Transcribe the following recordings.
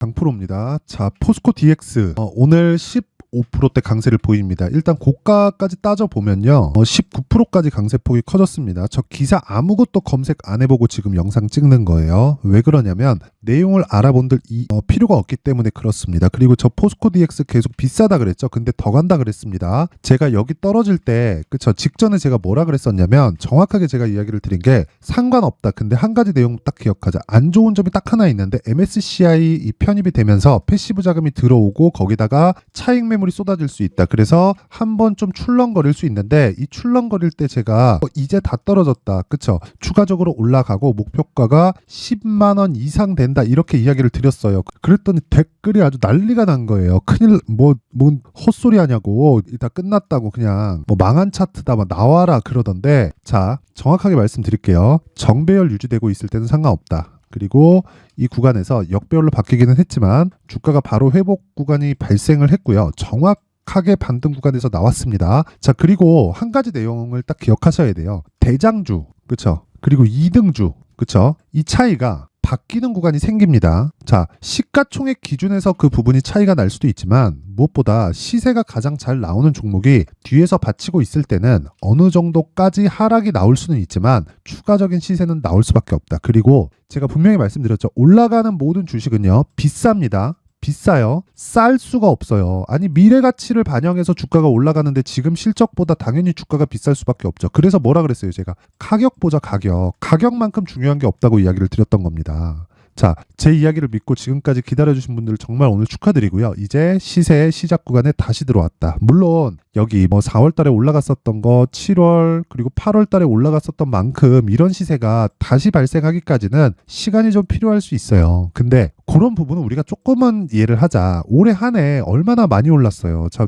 강프로입니다. 자, 포스코 DX 오늘 15%대 강세를 보입니다. 일단 고가까지 따져보면요 19%까지 강세폭이 커졌습니다. 저 기사 아무것도 검색 안 해보고 지금 영상 찍는 거예요. 왜 그러냐면 내용을 알아본들 필요가 없기 때문에 그렇습니다. 그리고 저 포스코 DX 계속 비싸다 그랬죠. 근데 더 간다 그랬습니다. 제가 여기 떨어질 때 그쵸, 직전에 제가 뭐라 그랬었냐면 정확하게 제가 이야기를 드린 게 상관없다. 근데 한 가지 내용 딱 기억하자. 안 좋은 점이 딱 하나 있는데 MSCI 이 편입이 되면서 패시브 자금이 들어오고 거기다가 차익 매물이 쏟아질 수 있다. 그래서 한번 좀 출렁거릴 수 있는데 이 출렁거릴 때 제가 이제 다 떨어졌다. 그쵸? 추가적으로 올라가고 목표가가 10만 원 이상 된다. 이렇게 이야기를 드렸어요. 그랬더니 댓글이 아주 난리가 난 거예요. 큰일 뭔 헛소리 하냐고. 다 끝났다고 그냥 망한 차트다 막 나와라 그러던데 자 정확하게 말씀드릴게요. 정배열 유지되고 있을 때는 상관없다. 그리고 이 구간에서 역배열로 바뀌기는 했지만 주가가 바로 회복 구간이 발생을 했고요. 정확하게 반등 구간에서 나왔습니다. 자, 그리고 한 가지 내용을 딱 기억하셔야 돼요. 대장주, 그쵸? 그리고 2등주, 그쵸? 이 차이가 바뀌는 구간이 생깁니다. 자, 시가총액 기준에서 그 부분이 차이가 날 수도 있지만 무엇보다 시세가 가장 잘 나오는 종목이 뒤에서 받치고 있을 때는 어느 정도까지 하락이 나올 수는 있지만 추가적인 시세는 나올 수밖에 없다. 그리고 제가 분명히 말씀드렸죠. 올라가는 모든 주식은요 비쌉니다. 비싸요. 쌀 수가 없어요. 아니 미래 가치를 반영해서 주가가 올라가는데 지금 실적보다 당연히 주가가 비쌀 수밖에 없죠. 그래서 뭐라 그랬어요 제가? 가격 보자 가격. 가격만큼 중요한 게 없다고 이야기를 드렸던 겁니다. 자, 제 이야기를 믿고 지금까지 기다려주신 분들 정말 오늘 축하드리고요. 이제 시세의 시작 구간에 다시 들어왔다. 물론 여기 4월 달에 올라갔었던 거 7월 그리고 8월 달에 올라갔었던 만큼 이런 시세가 다시 발생하기까지는 시간이 좀 필요할 수 있어요. 근데 그런 부분은 우리가 조금만 이해를 하자. 올해 한 해 얼마나 많이 올랐어요. 자,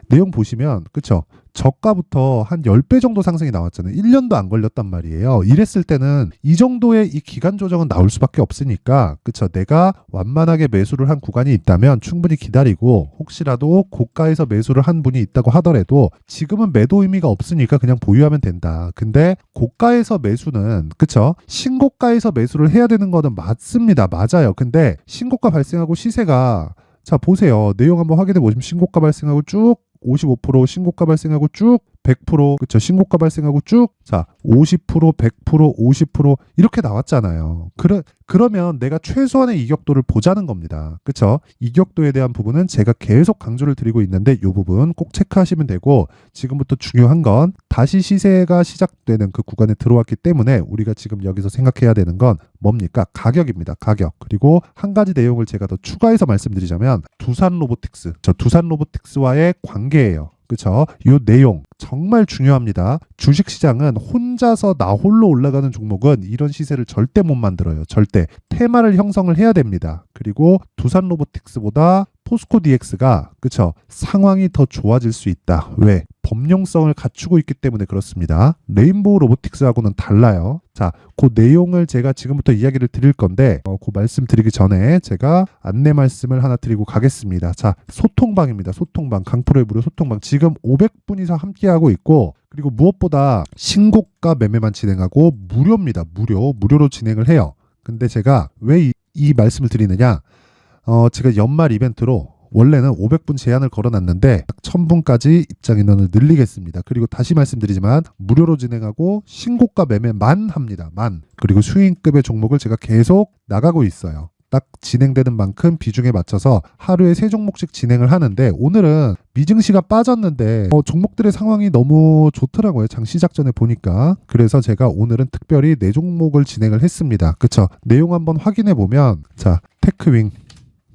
내용 보시면 그쵸? 저가부터 한 10배 정도 상승이 나왔잖아요. 1년도 안 걸렸단 말이에요. 이랬을 때는 이 정도의 이 기간 조정은 나올 수밖에 없으니까 그쵸? 내가 완만하게 매수를 한 구간이 있다면 충분히 기다리고 혹시라도 고가에서 매수를 한 분이 있다고 하더라도 지금은 매도 의미가 없으니까 그냥 보유하면 된다. 근데 고가에서 매수는 그쵸? 신고가에서 매수를 해야 되는 거는 맞습니다. 맞아요. 근데 신고가 발생하고 시세가 자 보세요. 내용 한번 확인해 보시면 신고가 발생하고 쭉 55% 신고가 발생하고 쭉 100% 그쵸 신고가 발생하고 쭉 자 50% 100% 50% 이렇게 나왔잖아요. 그러면 내가 최소한의 이격도를 보자는 겁니다. 그쵸? 이격도에 대한 부분은 제가 계속 강조를 드리고 있는데 이 부분 꼭 체크하시면 되고 지금부터 중요한 건 다시 시세가 시작되는 그 구간에 들어왔기 때문에 우리가 지금 여기서 생각해야 되는 건 뭡니까? 가격입니다. 가격. 그리고 한 가지 내용을 제가 더 추가해서 말씀드리자면 두산 로보틱스. 저 두산 로보틱스와의 관계예요. 그쵸? 이 내용 정말 중요합니다. 주식시장은 혼자서 나 홀로 올라가는 종목은 이런 시세를 절대 못 만들어요. 절대. 테마를 형성을 해야 됩니다. 그리고 두산 로보틱스보다 포스코 DX가 그쵸? 상황이 더 좋아질 수 있다. 왜? 범용성을 갖추고 있기 때문에 그렇습니다. 레인보우 로보틱스하고는 달라요. 자, 그 내용을 제가 지금부터 이야기를 드릴 건데 그 말씀 드리기 전에 제가 안내 말씀을 하나 드리고 가겠습니다. 자, 소통방입니다. 소통방. 강프로의 무료 소통방. 지금 500분 이상 함께하고 있고 그리고 무엇보다 신고가 매매만 진행하고 무료입니다. 무료로 진행을 해요. 근데 제가 왜 이 말씀을 드리느냐? 제가 연말 이벤트로 원래는 500분 제한을 걸어놨는데 1000분까지 입장 인원을 늘리겠습니다. 그리고 다시 말씀드리지만 무료로 진행하고 신고가 매매만 합니다. 그리고 수익급의 종목을 제가 계속 나가고 있어요. 딱 진행되는 만큼 비중에 맞춰서 하루에 3종목씩 진행을 하는데 오늘은 미증시가 빠졌는데 종목들의 상황이 너무 좋더라고요. 장 시작 전에 보니까. 그래서 제가 오늘은 특별히 4종목을 진행을 했습니다. 그쵸? 내용 한번 확인해 보면 자 테크윙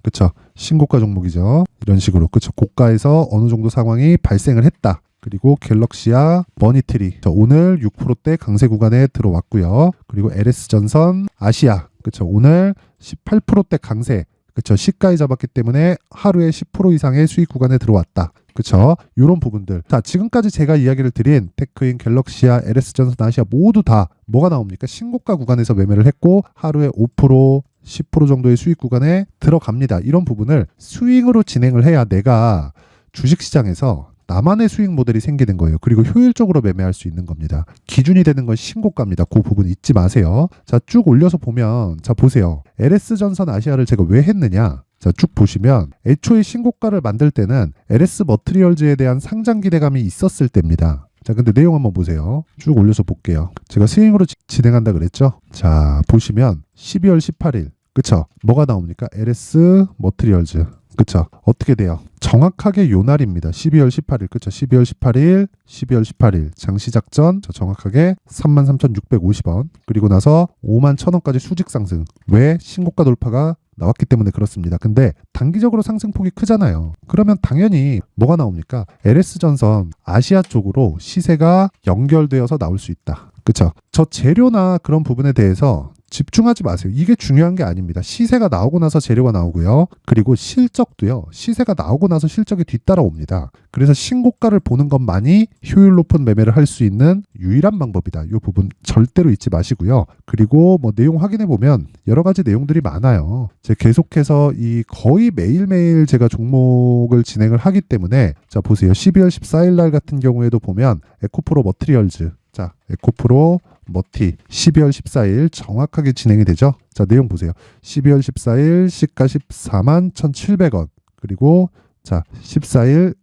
그쵸? 신고가 종목이죠. 이런 식으로 그쵸? 고가에서 어느 정도 상황이 발생을 했다. 그리고 갤럭시아 머니트리 오늘 6%대 강세 구간에 들어왔고요. 그리고 LS전선 아시아 그쵸? 오늘 18%대 강세 그쵸? 시가에 잡았기 때문에 하루에 10% 이상의 수익 구간에 들어왔다. 그쵸? 이런 부분들. 자, 지금까지 제가 이야기를 드린 테크인, 갤럭시아, LS전선, 아시아 모두 다 뭐가 나옵니까? 신고가 구간에서 매매를 했고 하루에 5%, 10% 정도의 수익 구간에 들어갑니다. 이런 부분을 스윙으로 진행을 해야 내가 주식시장에서 나만의 수익 모델이 생기는 거예요. 그리고 효율적으로 매매할 수 있는 겁니다. 기준이 되는 건 신고가입니다. 그 부분 잊지 마세요. 자, 쭉 올려서 보면 자 보세요. LS전선 아시아를 제가 왜 했느냐? 자, 쭉 보시면 애초에 신고가를 만들 때는 LS 머트리얼즈에 대한 상장 기대감이 있었을 때입니다. 자, 근데 내용 한번 보세요. 쭉 올려서 볼게요. 제가 스윙으로 진행한다 그랬죠? 자, 보시면 12월 18일. 그쵸? 뭐가 나옵니까? LS 머트리얼즈. 그쵸? 어떻게 돼요? 정확하게 요 날입니다. 12월 18일. 그쵸? 12월 18일, 12월 18일. 장시작전. 정확하게 33,650원. 그리고 나서 51,000원까지 수직 상승. 왜? 신고가 돌파가 나왔기 때문에 그렇습니다. 근데 단기적으로 상승폭이 크잖아요. 그러면 당연히 뭐가 나옵니까? LS전선 아시아 쪽으로 시세가 연결되어서 나올 수 있다. 그쵸? 저 재료나 그런 부분에 대해서 집중하지 마세요. 이게 중요한 게 아닙니다. 시세가 나오고 나서 재료가 나오고요. 그리고 실적도요. 시세가 나오고 나서 실적이 뒤따라옵니다. 그래서 신고가를 보는 것만이 효율 높은 매매를 할 수 있는 유일한 방법이다. 이 부분 절대로 잊지 마시고요. 그리고 뭐 내용 확인해 보면 여러 가지 내용들이 많아요. 제가 계속해서 이 거의 매일매일 제가 종목을 진행을 하기 때문에 자 보세요. 12월 14일 날 같은 경우에도 보면 에코프로 머트리얼즈 자 에코프로 머티 12월 14일 정확하게 진행이 되죠. 자 내용 보세요. 12월 14일 시가 14만 1,700원 그리고 자 14일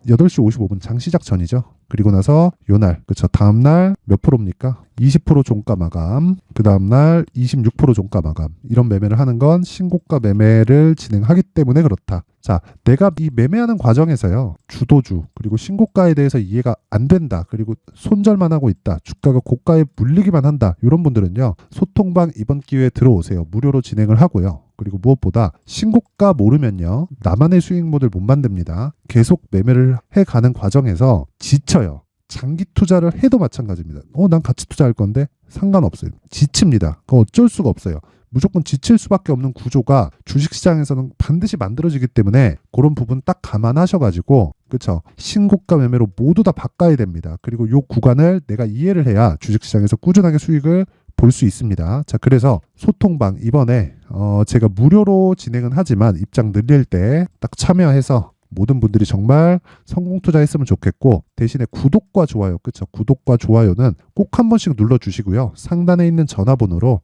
8시 55분 장시작 전이죠. 그리고 나서 요날 그쵸 다음날 몇 프로입니까? 20% 종가 마감 그 다음날 26% 종가 마감 이런 매매를 하는 건 신고가 매매를 진행하기 때문에 그렇다. 자 내가 이 매매하는 과정에서요 주도주 그리고 신고가에 대해서 이해가 안 된다 그리고 손절만 하고 있다 주가가 고가에 물리기만 한다 이런 분들은요 소통방 이번 기회에 들어오세요. 무료로 진행을 하고요. 그리고 무엇보다 신고가 모르면요 나만의 수익 모델 못 만듭니다. 계속 매매를 해가는 과정에서 지쳐요. 장기 투자를 해도 마찬가지입니다. 난 같이 투자할 건데 상관없어요. 지칩니다. 그거 어쩔 수가 없어요. 무조건 지칠 수밖에 없는 구조가 주식시장에서는 반드시 만들어지기 때문에 그런 부분 딱 감안하셔가지고 그쵸 신고가 매매로 모두 다 바꿔야 됩니다. 그리고 요 구간을 내가 이해를 해야 주식시장에서 꾸준하게 수익을 볼 수 있습니다. 자 그래서 소통방 이번에 제가 무료로 진행은 하지만 입장 늘릴 때 딱 참여해서 모든 분들이 정말 성공 투자했으면 좋겠고 대신에 구독과 좋아요 그쵸 구독과 좋아요는 꼭 한 번씩 눌러주시고요. 상단에 있는 전화번호로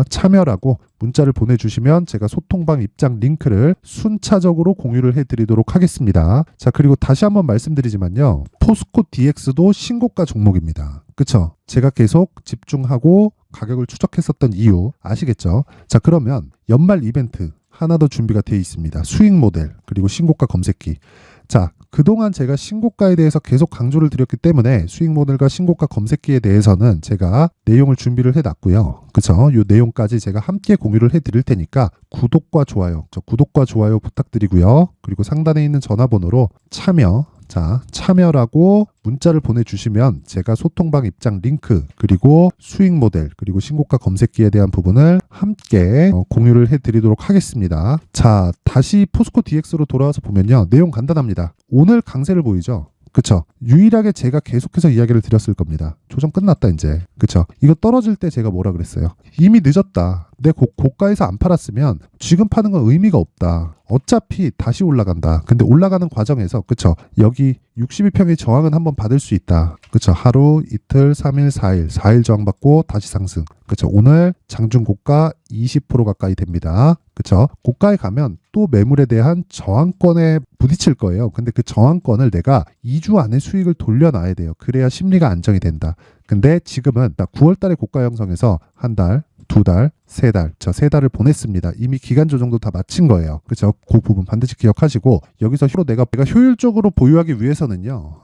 참여라고 문자를 보내주시면 제가 소통방 입장 링크를 순차적으로 공유를 해드리도록 하겠습니다. 자 그리고 다시 한번 말씀드리지만요. 포스코 DX도 신고가 종목입니다. 그쵸? 제가 계속 집중하고 가격을 추적했었던 이유 아시겠죠? 자 그러면 연말 이벤트 하나 더 준비가 되어 있습니다. 수익 모델 그리고 신고가 검색기. 자 그동안 제가 신고가에 대해서 계속 강조를 드렸기 때문에 수익 모델과 신고가 검색기에 대해서는 제가 내용을 준비를 해놨고요. 그쵸? 이 내용까지 제가 함께 공유를 해드릴 테니까 구독과 좋아요 부탁드리고요. 그리고 상단에 있는 전화번호로 참여라고 문자를 보내주시면 제가 소통방 입장 링크 그리고 수익 모델 그리고 신고가 검색기에 대한 부분을 함께 공유를 해드리도록 하겠습니다. 자 다시 포스코 DX로 돌아와서 보면요. 내용 간단합니다. 오늘 강세를 보이죠? 그쵸? 유일하게 제가 계속해서 이야기를 드렸을 겁니다. 조정 끝났다 이제. 그쵸? 이거 떨어질 때 제가 뭐라 그랬어요? 이미 늦었다. 내 고가에서 안 팔았으면 지금 파는 건 의미가 없다. 어차피 다시 올라간다. 근데 올라가는 과정에서 그쵸? 여기 62평의 저항은 한번 받을 수 있다. 그쵸? 하루, 이틀, 3일, 4일 저항받고 다시 상승. 그쵸? 오늘 장중 고가 20% 가까이 됩니다. 그쵸? 고가에 가면 또 매물에 대한 저항권에 부딪힐 거예요. 근데 그 저항권을 내가 2주 안에 수익을 돌려놔야 돼요. 그래야 심리가 안정이 된다. 근데 지금은 9월 달에 고가 형성해서 한 달, 두 달, 세 달, 저 세 달을 보냈습니다. 이미 기간 조정도 다 마친 거예요. 그렇죠? 그 부분 반드시 기억하시고 여기서 내가 효율적으로 보유하기 위해서는요.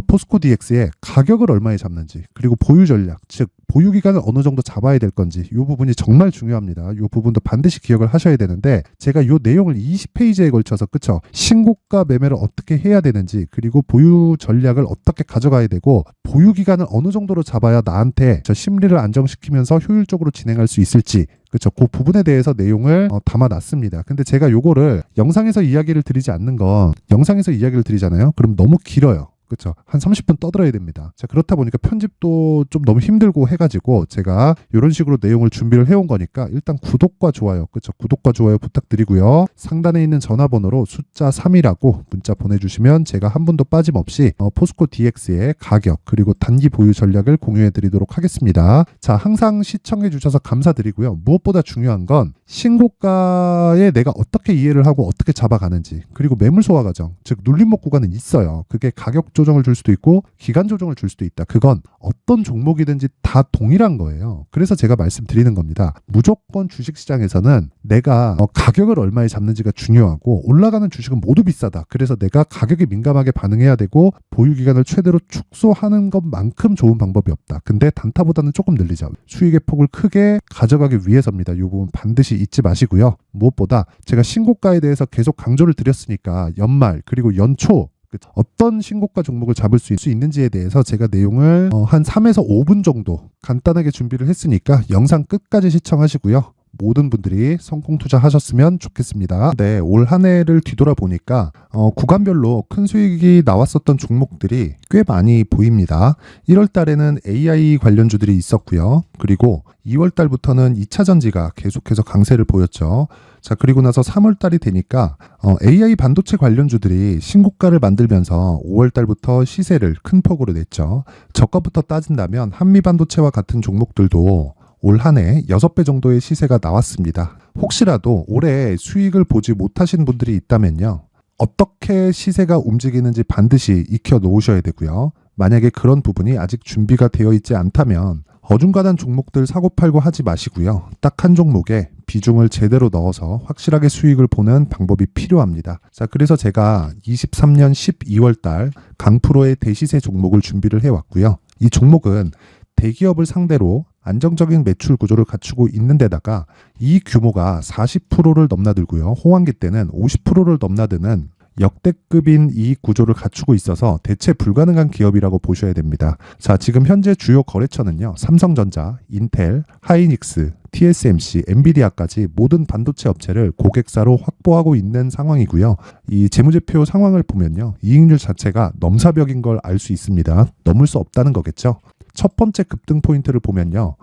포스코 DX의 가격을 얼마에 잡는지 그리고 보유 전략, 즉 보유 기간을 어느 정도 잡아야 될 건지 이 부분이 정말 중요합니다. 이 부분도 반드시 기억을 하셔야 되는데 제가 이 내용을 20페이지에 걸쳐서 그쵸? 신고가 매매를 어떻게 해야 되는지 그리고 보유 전략을 어떻게 가져가야 되고 보유 기간을 어느 정도로 잡아야 나한테 저 심리를 안정시키면서 효율적으로 진행할 수 있을지 그렇죠. 그 부분에 대해서 내용을 담아놨습니다. 근데 제가 요거를 영상에서 이야기를 드리지 않는 건 영상에서 이야기를 드리잖아요. 그럼 너무 길어요. 그렇죠. 한 30분 떠들어야 됩니다. 자, 그렇다 보니까 편집도 좀 너무 힘들고 해가지고 제가 이런 식으로 내용을 준비를 해온 거니까 일단 구독과 좋아요, 그렇죠. 구독과 좋아요 부탁드리고요. 상단에 있는 전화번호로 숫자 3이라고 문자 보내주시면 제가 한 분도 빠짐없이 포스코 DX의 가격 그리고 단기 보유 전략을 공유해드리도록 하겠습니다. 자, 항상 시청해주셔서 감사드리고요. 무엇보다 중요한 건 신고가에 내가 어떻게 이해를 하고 어떻게 잡아가는지, 그리고 매물 소화 과정, 즉 눌림목 구간은 있어요. 그게 가격 조정을 줄 수도 있고 기간 조정을 줄 수도 있다. 그건 어떤 종목이든지 다 동일한 거예요. 그래서 제가 말씀드리는 겁니다. 무조건 주식시장에서는 내가 가격을 얼마에 잡는지가 중요하고 올라가는 주식은 모두 비싸다. 그래서 내가 가격에 민감하게 반응해야 되고 보유 기간을 최대로 축소하는 것만큼 좋은 방법이 없다. 근데 단타보다는 조금 늘리자. 수익의 폭을 크게 가져가기 위해서입니다. 이 부분 반드시 잊지 마시고요. 무엇보다 제가 신고가에 대해서 계속 강조를 드렸으니까 연말 그리고 연초 어떤 신고가 종목을 잡을 수 있는지에 대해서 제가 내용을 한 3에서 5분 정도 간단하게 준비를 했으니까 영상 끝까지 시청하시고요. 모든 분들이 성공 투자하셨으면 좋겠습니다. 네, 올 한 해를 뒤돌아보니까 구간별로 큰 수익이 나왔었던 종목들이 꽤 많이 보입니다. 1월 달에는 AI 관련주들이 있었고요. 그리고 2월 달부터는 2차 전지가 계속해서 강세를 보였죠. 자, 그리고 나서 3월 달이 되니까 AI 반도체 관련주들이 신고가를 만들면서 5월 달부터 시세를 큰 폭으로 냈죠. 저가부터 따진다면 한미 반도체와 같은 종목들도 올 한 해 6배 정도의 시세가 나왔습니다. 혹시라도 올해 수익을 보지 못하신 분들이 있다면요. 어떻게 시세가 움직이는지 반드시 익혀 놓으셔야 되고요. 만약에 그런 부분이 아직 준비가 되어 있지 않다면 어중간한 종목들 사고팔고 하지 마시고요. 딱 한 종목에 비중을 제대로 넣어서 확실하게 수익을 보는 방법이 필요합니다. 자, 그래서 제가 23년 12월 달 강프로의 대시세 종목을 준비를 해왔고요. 이 종목은 대기업을 상대로 안정적인 매출 구조를 갖추고 있는 데다가 이 규모가 40%를 넘나들고요. 호황기 때는 50%를 넘나드는 역대급인 이익 구조를 갖추고 있어서 대체 불가능한 기업이라고 보셔야 됩니다. 자, 지금 현재 주요 거래처는요. 삼성전자, 인텔, 하이닉스, TSMC, 엔비디아까지 모든 반도체 업체를 고객사로 확보하고 있는 상황이고요. 이 재무제표 상황을 보면요. 이익률 자체가 넘사벽인 걸 알 수 있습니다. 넘을 수 없다는 거겠죠. 첫 번째 급등 포인트를 보면요.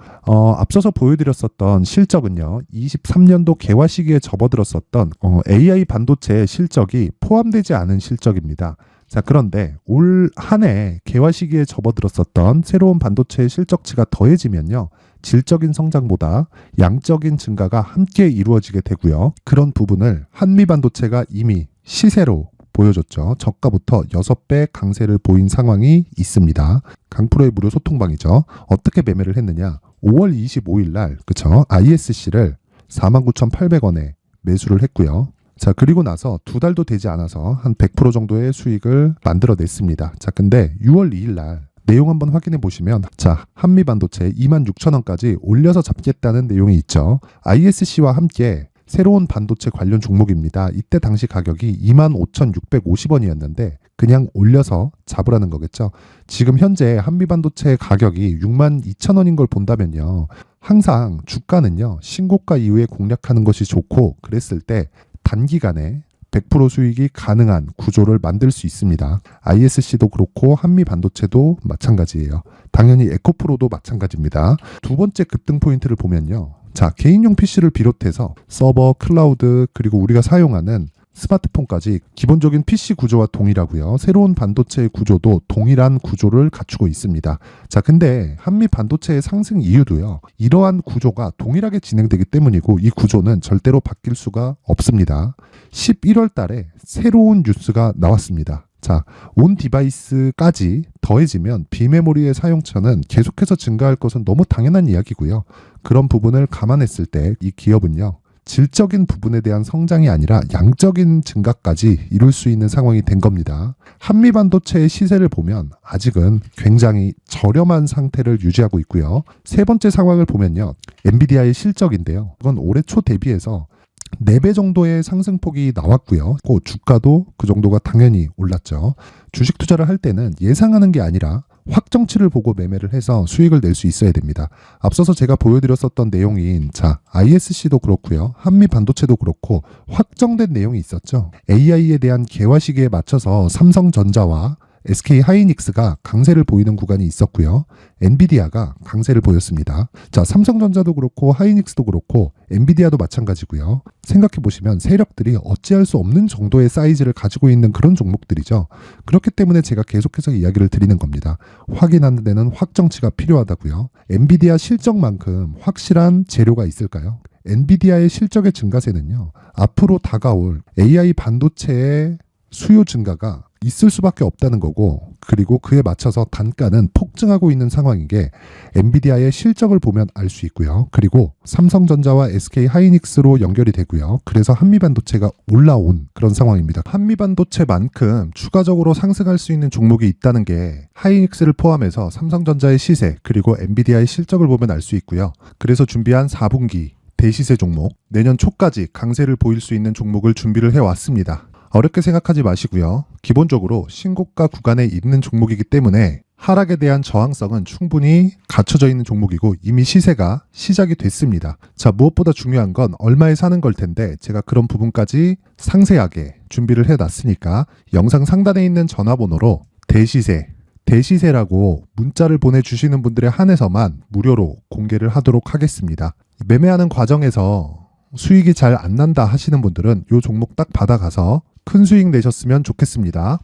앞서서 보여드렸었던 실적은요. 23년도 개화 시기에 접어들었었던 AI 반도체의 실적이 포함되지 않은 실적입니다. 자, 그런데 올 한 해 개화 시기에 접어들었었던 새로운 반도체의 실적치가 더해지면요. 질적인 성장보다 양적인 증가가 함께 이루어지게 되고요. 그런 부분을 한미 반도체가 이미 시세로 보여줬죠. 저가부터 6배 강세를 보인 상황이 있습니다. 강프로의 무료 소통방이죠. 어떻게 매매를 했느냐. 5월 25일 날 그쵸? ISC를 49,800원에 매수를 했고요. 자, 그리고 나서 2달도 되지 않아서 한 100% 정도의 수익을 만들어냈습니다. 자, 근데 6월 2일 날 내용 한번 확인해 보시면 자, 한미반도체 26,000원까지 올려서 잡겠다는 내용이 있죠. ISC와 함께 새로운 반도체 관련 종목입니다. 이때 당시 가격이 25,650원이었는데 그냥 올려서 잡으라는 거겠죠. 지금 현재 한미반도체 가격이 62,000원인 걸 본다면요. 항상 주가는요. 신고가 이후에 공략하는 것이 좋고 그랬을 때 단기간에 100% 수익이 가능한 구조를 만들 수 있습니다. ISC도 그렇고 한미반도체도 마찬가지예요. 당연히 에코프로도 마찬가지입니다. 두 번째 급등 포인트를 보면요. 자, 개인용 PC를 비롯해서 서버, 클라우드, 그리고 우리가 사용하는 스마트폰까지 기본적인 PC 구조와 동일하고요. 새로운 반도체의 구조도 동일한 구조를 갖추고 있습니다. 자, 근데 한미 반도체의 상승 이유도요. 이러한 구조가 동일하게 진행되기 때문이고 이 구조는 절대로 바뀔 수가 없습니다. 11월 달에 새로운 뉴스가 나왔습니다. 자, 온 디바이스까지 더해지면 비메모리의 사용처는 계속해서 증가할 것은 너무 당연한 이야기고요. 그런 부분을 감안했을 때 이 기업은요. 질적인 부분에 대한 성장이 아니라 양적인 증가까지 이룰 수 있는 상황이 된 겁니다. 한미반도체의 시세를 보면 아직은 굉장히 저렴한 상태를 유지하고 있고요. 세 번째 상황을 보면요. 엔비디아의 실적인데요. 이건 올해 초 대비해서 4배 정도의 상승폭이 나왔고요. 그 주가도 그 정도가 당연히 올랐죠. 주식 투자를 할 때는 예상하는 게 아니라 확정치를 보고 매매를 해서 수익을 낼 수 있어야 됩니다. 앞서서 제가 보여드렸었던 내용인 자, ISC도 그렇고요. 한미 반도체도 그렇고 확정된 내용이 있었죠. AI에 대한 개화 시기에 맞춰서 삼성전자와 SK 하이닉스가 강세를 보이는 구간이 있었고요. 엔비디아가 강세를 보였습니다. 자, 삼성전자도 그렇고 하이닉스도 그렇고 엔비디아도 마찬가지고요. 생각해 보시면 세력들이 어찌할 수 없는 정도의 사이즈를 가지고 있는 그런 종목들이죠. 그렇기 때문에 제가 계속해서 이야기를 드리는 겁니다. 확인하는 데는 확정치가 필요하다고요. 엔비디아 실적만큼 확실한 재료가 있을까요? 엔비디아의 실적의 증가세는요, 앞으로 다가올 AI 반도체의 수요 증가가 있을 수밖에 없다는 거고, 그리고 그에 맞춰서 단가는 폭증하고 있는 상황인 게 엔비디아의 실적을 보면 알 수 있고요. 그리고 삼성전자와 SK 하이닉스로 연결이 되고요. 그래서 한미반도체가 올라온 그런 상황입니다. 한미반도체만큼 추가적으로 상승할 수 있는 종목이 있다는 게 하이닉스를 포함해서 삼성전자의 시세 그리고 엔비디아의 실적을 보면 알 수 있고요. 그래서 준비한 4분기 대시세 종목, 내년 초까지 강세를 보일 수 있는 종목을 준비를 해왔습니다. 어렵게 생각하지 마시고요. 기본적으로 신고가 구간에 있는 종목이기 때문에 하락에 대한 저항성은 충분히 갖춰져 있는 종목이고 이미 시세가 시작이 됐습니다. 자, 무엇보다 중요한 건 얼마에 사는 걸 텐데 제가 그런 부분까지 상세하게 준비를 해놨으니까 영상 상단에 있는 전화번호로 대시세라고 문자를 보내주시는 분들에 한해서만 무료로 공개를 하도록 하겠습니다. 매매하는 과정에서 수익이 잘 안 난다 하시는 분들은 이 종목 딱 받아가서 큰 수익 내셨으면 좋겠습니다.